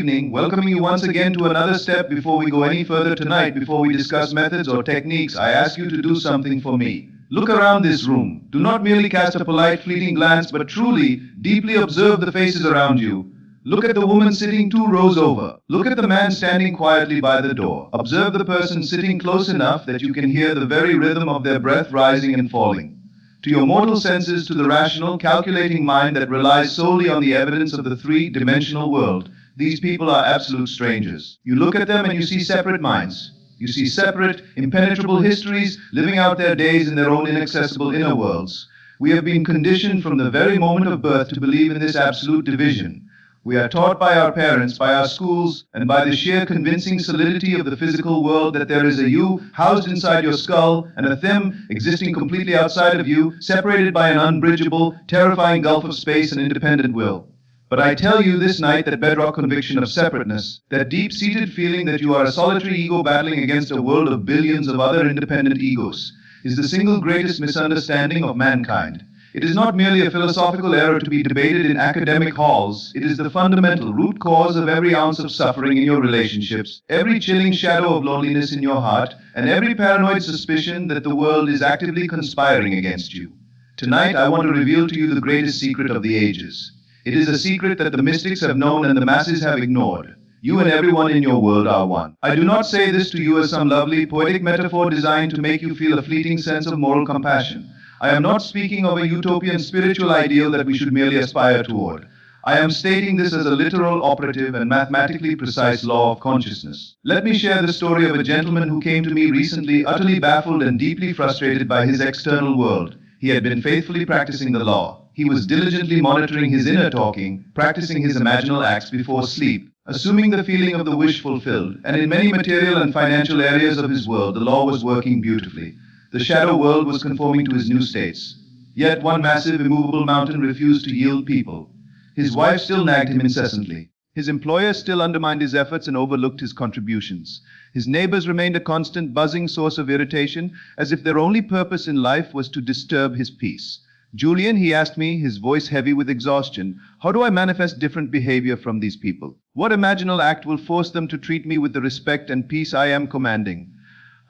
evening, welcoming you once again to another step. Before we go any further tonight, before we discuss methods or techniques, I ask you to do something for me. Look around this room. Do not merely cast a polite, fleeting glance, but truly, deeply observe the faces around you. Look at the woman sitting 2 rows over. Look at the man standing quietly by the door. Observe the person sitting close enough that you can hear the very rhythm of their breath rising and falling. To your mortal senses, to the rational, calculating mind that relies solely on the evidence of the three-dimensional world, these people are absolute strangers. You look at them and you see separate minds. You see separate, impenetrable histories living out their days in their own inaccessible inner worlds. We have been conditioned from the very moment of birth to believe in this absolute division. We are taught by our parents, by our schools, and by the sheer convincing solidity of the physical world that there is a you housed inside your skull and a them existing completely outside of you, separated by an unbridgeable, terrifying gulf of space and independent will. But I tell you this night that bedrock conviction of separateness, that deep-seated feeling that you are a solitary ego battling against a world of billions of other independent egos, is the single greatest misunderstanding of mankind. It is not merely a philosophical error to be debated in academic halls. It is the fundamental root cause of every ounce of suffering in your relationships, every chilling shadow of loneliness in your heart, and every paranoid suspicion that the world is actively conspiring against you. Tonight, I want to reveal to you the greatest secret of the ages. It is a secret that the mystics have known and the masses have ignored. You and everyone in your world are one. I do not say this to you as some lovely, poetic metaphor designed to make you feel a fleeting sense of moral compassion. I am not speaking of a utopian spiritual ideal that we should merely aspire toward. I am stating this as a literal, operative, and mathematically precise law of consciousness. Let me share the story of a gentleman who came to me recently, utterly baffled and deeply frustrated by his external world. He had been faithfully practicing the law. He was diligently monitoring his inner talking, practicing his imaginal acts before sleep, assuming the feeling of the wish fulfilled, and in many material and financial areas of his world, the law was working beautifully. The shadow world was conforming to his new states. Yet one massive, immovable mountain refused to yield people. His wife still nagged him incessantly. His employer still undermined his efforts and overlooked his contributions. His neighbors remained a constant, buzzing source of irritation, as if their only purpose in life was to disturb his peace. "Julian," he asked me, his voice heavy with exhaustion, "how do I manifest different behavior from these people? What imaginal act will force them to treat me with the respect and peace I am commanding?"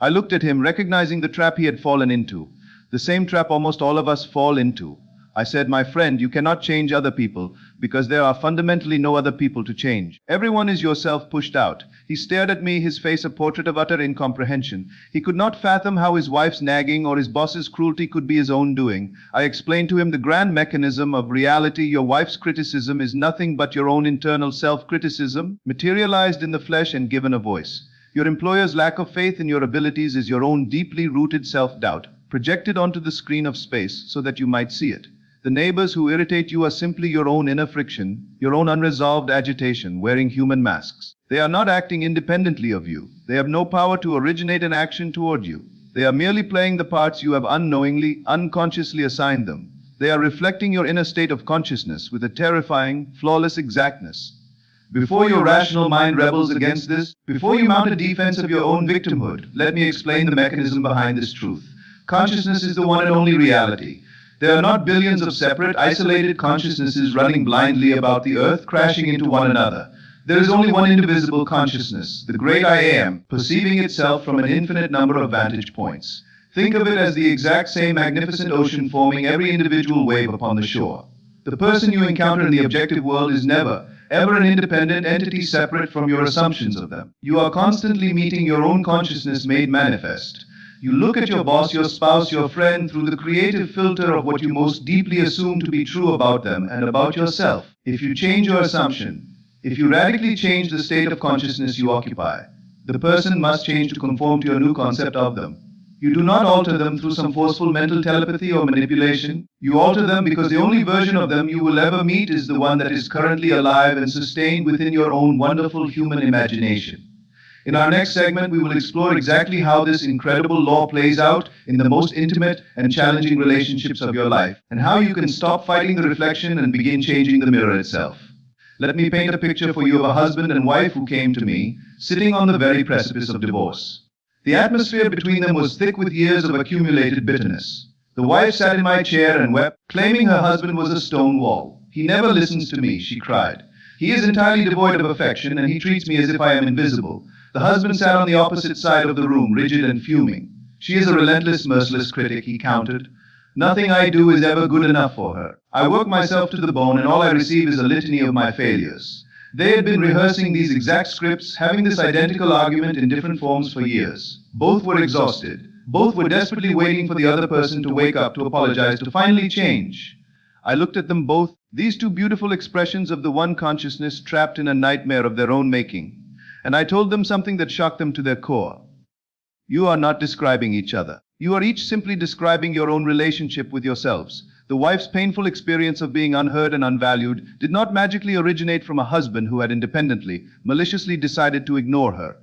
I looked at him, recognizing the trap he had fallen into, the same trap almost all of us fall into. I said, "My friend, you cannot change other people, because there are fundamentally no other people to change. Everyone is yourself pushed out." He stared at me, his face a portrait of utter incomprehension. He could not fathom how his wife's nagging or his boss's cruelty could be his own doing. I explained to him the grand mechanism of reality. Your wife's criticism is nothing but your own internal self-criticism, materialized in the flesh and given a voice. Your employer's lack of faith in your abilities is your own deeply rooted self-doubt, projected onto the screen of space so that you might see it. The neighbors who irritate you are simply your own inner friction, your own unresolved agitation, wearing human masks. They are not acting independently of you. They have no power to originate an action toward you. They are merely playing the parts you have unknowingly, unconsciously assigned them. They are reflecting your inner state of consciousness with a terrifying, flawless exactness. Before your rational mind rebels against this, before you mount a defense of your own victimhood, let me explain the mechanism behind this truth. Consciousness is the one and only reality. There are not billions of separate, isolated consciousnesses running blindly about the earth, crashing into one another. There is only one indivisible consciousness, the great I Am, perceiving itself from an infinite number of vantage points. Think of it as the exact same magnificent ocean forming every individual wave upon the shore. The person you encounter in the objective world is never, ever an independent entity separate from your assumptions of them. You are constantly meeting your own consciousness made manifest. You look at your boss, your spouse, your friend through the creative filter of what you most deeply assume to be true about them and about yourself. If you change your assumption, if you radically change the state of consciousness you occupy, the person must change to conform to your new concept of them. You do not alter them through some forceful mental telepathy or manipulation. You alter them because the only version of them you will ever meet is the one that is currently alive and sustained within your own wonderful human imagination. In our next segment, we will explore exactly how this incredible law plays out in the most intimate and challenging relationships of your life, and how you can stop fighting the reflection and begin changing the mirror itself. Let me paint a picture for you of a husband and wife who came to me, sitting on the very precipice of divorce. The atmosphere between them was thick with years of accumulated bitterness. The wife sat in my chair and wept, claiming her husband was a stone wall. "He never listens to me," she cried. He is entirely devoid of affection, and he treats me as if I am invisible. The husband sat on the opposite side of the room, rigid and fuming. She is a relentless, merciless critic, he countered. Nothing I do is ever good enough for her. I work myself to the bone, and all I receive is a litany of my failures. They had been rehearsing these exact scripts, having this identical argument in different forms for years. Both were exhausted. Both were desperately waiting for the other person to wake up, to apologize, to finally change. I looked at them both, these two beautiful expressions of the one consciousness trapped in a nightmare of their own making. And I told them something that shocked them to their core. You are not describing each other. You are each simply describing your own relationship with yourselves. The wife's painful experience of being unheard and unvalued did not magically originate from a husband who had independently, maliciously decided to ignore her.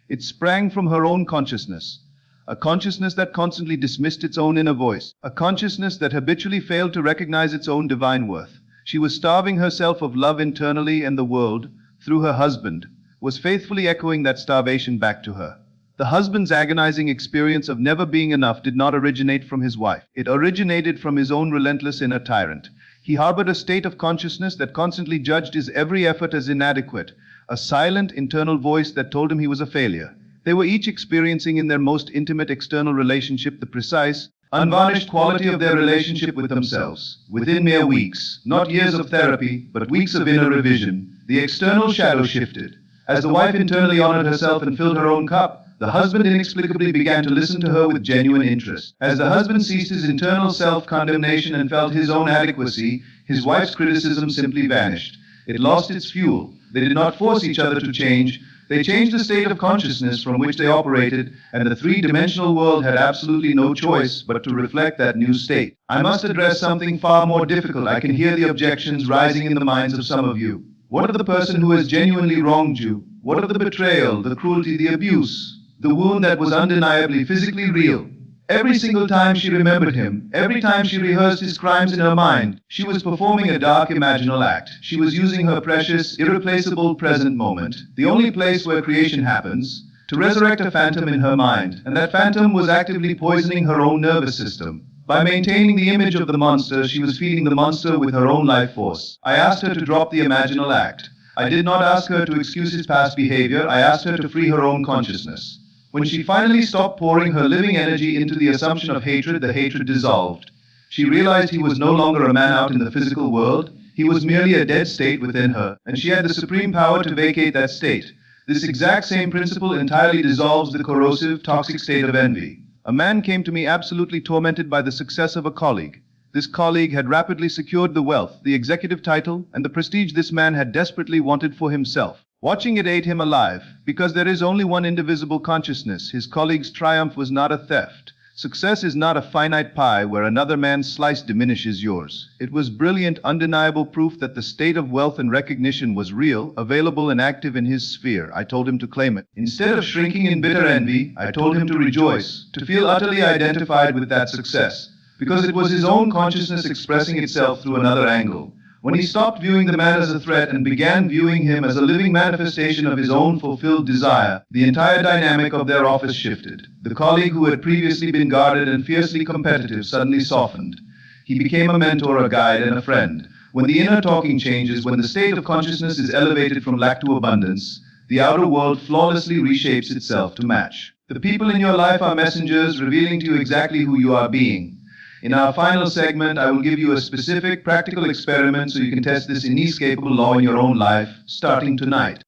It sprang from her own consciousness. A consciousness that constantly dismissed its own inner voice. A consciousness that habitually failed to recognize its own divine worth. She was starving herself of love internally, and the world, through her husband, was faithfully echoing that starvation back to her. The husband's agonizing experience of never being enough did not originate from his wife. It originated from his own relentless inner tyrant. He harbored a state of consciousness that constantly judged his every effort as inadequate, a silent internal voice that told him he was a failure. They were each experiencing in their most intimate external relationship the precise, unvarnished quality of their relationship with themselves. Within mere weeks, not years of therapy, but weeks of inner revision, the external shadow shifted. As the wife internally honored herself and filled her own cup, the husband inexplicably began to listen to her with genuine interest. As the husband ceased his internal self-condemnation and felt his own adequacy, his wife's criticism simply vanished. It lost its fuel. They did not force each other to change. They changed the state of consciousness from which they operated, and the three-dimensional world had absolutely no choice but to reflect that new state. I must address something far more difficult. I can hear the objections rising in the minds of some of you. What of the person who has genuinely wronged you? What of the betrayal, the cruelty, the abuse? The wound that was undeniably physically real. Every single time she remembered him, every time she rehearsed his crimes in her mind, she was performing a dark imaginal act. She was using her precious, irreplaceable present moment, the only place where creation happens, to resurrect a phantom in her mind, and that phantom was actively poisoning her own nervous system. By maintaining the image of the monster, she was feeding the monster with her own life force. I asked her to drop the imaginal act. I did not ask her to excuse his past behavior. I asked her to free her own consciousness. When she finally stopped pouring her living energy into the assumption of hatred, the hatred dissolved. She realized he was no longer a man out in the physical world. He was merely a dead state within her, and she had the supreme power to vacate that state. This exact same principle entirely dissolves the corrosive, toxic state of envy. A man came to me absolutely tormented by the success of a colleague. This colleague had rapidly secured the wealth, the executive title, and the prestige this man had desperately wanted for himself. Watching it ate him alive, because there is only one indivisible consciousness. His colleague's triumph was not a theft. Success is not a finite pie where another man's slice diminishes yours. It was brilliant, undeniable proof that the state of wealth and recognition was real, available and active in his sphere. I told him to claim it. Instead of shrinking in bitter envy, I told him to rejoice, to feel utterly identified with that success, because it was his own consciousness expressing itself through another angle. When he stopped viewing the man as a threat and began viewing him as a living manifestation of his own fulfilled desire, the entire dynamic of their office shifted. The colleague who had previously been guarded and fiercely competitive suddenly softened. He became a mentor, a guide, and a friend. When the inner talking changes, when the state of consciousness is elevated from lack to abundance, the outer world flawlessly reshapes itself to match. The people in your life are messengers revealing to you exactly who you are being. In our final segment, I will give you a specific practical experiment so you can test this inescapable law in your own life, starting tonight.